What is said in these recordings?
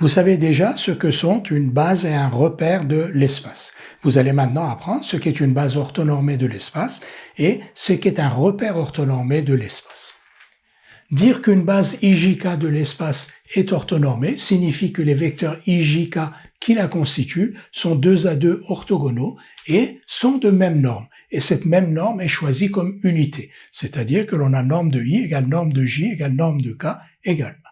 Vous savez déjà ce que sont une base et un repère de l'espace. Vous allez maintenant apprendre ce qu'est une base orthonormée de l'espace et ce qu'est un repère orthonormé de l'espace. Dire qu'une base IJK de l'espace est orthonormée signifie que les vecteurs IJK qui la constituent sont 2 à 2 orthogonaux et sont de même norme. Et cette même norme est choisie comme unité, c'est-à-dire que l'on a norme de I égale norme de J égale norme de K égale.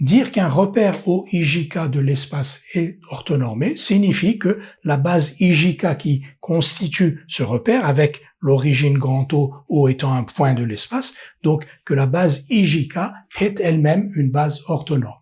Dire qu'un repère OIJK de l'espace est orthonormé signifie que la base IJK qui constitue ce repère, avec l'origine grand O étant un point de l'espace, donc que la base IJK est elle-même une base orthonormée.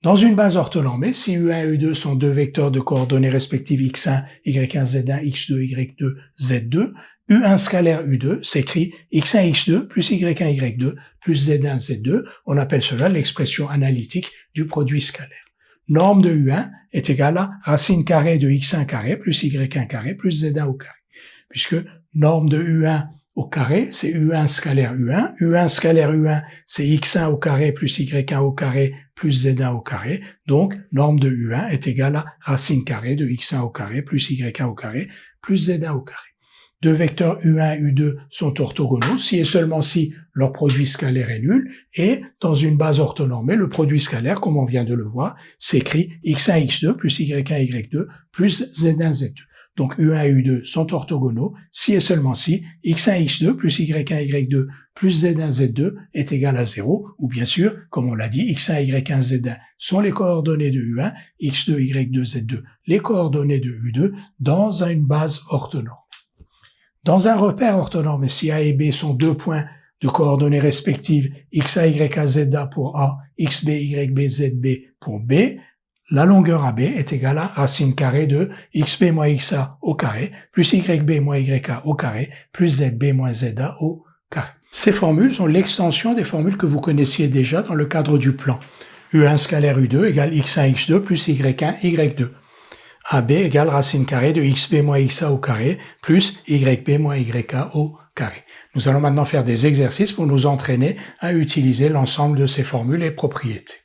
Dans une base orthonormée, si U1 et U2 sont deux vecteurs de coordonnées respectives x1, y1, z1, x2, y2, z2, U1 scalaire U2 s'écrit x1, x2 plus y1, y2 plus z1, z2. On appelle cela l'expression analytique du produit scalaire. Norme de U1 est égale à racine carrée de x1 carré plus y1 carré plus z1 au carré. Puisque norme de U1 au carré, c'est U1 scalaire U1. U1 scalaire U1, c'est x1 au carré plus y1 au carré plus z1 au carré. Donc, norme de U1 est égale à racine carrée de x1 au carré plus y1 au carré plus z1 au carré. Deux vecteurs U1 et U2 sont orthogonaux si et seulement si leur produit scalaire est nul. Et dans une base orthonormée, le produit scalaire, comme on vient de le voir, s'écrit x1, x2 plus y1, y2 plus z1, z2. Donc U1 et U2 sont orthogonaux si et seulement si x1, x2 plus y1, y2 plus z1, z2 est égal à 0, ou bien sûr, comme on l'a dit, x1, y1, z1 sont les coordonnées de U1, x2, y2, z2 les coordonnées de U2 dans une base orthonormée. Dans un repère orthonormé, si A et B sont deux points de coordonnées respectives xa, yA, za pour A, xb, yb, zb pour B, la longueur AB est égale à racine carrée de xb moins xa au carré plus yb moins yk au carré plus zb moins za au carré. Ces formules sont l'extension des formules que vous connaissiez déjà dans le cadre du plan. U1 scalaire U2 égale x1, x2 plus y1, y2. AB égale racine carrée de xb moins xa au carré plus yb moins yk au carré. Nous allons maintenant faire des exercices pour nous entraîner à utiliser l'ensemble de ces formules et propriétés.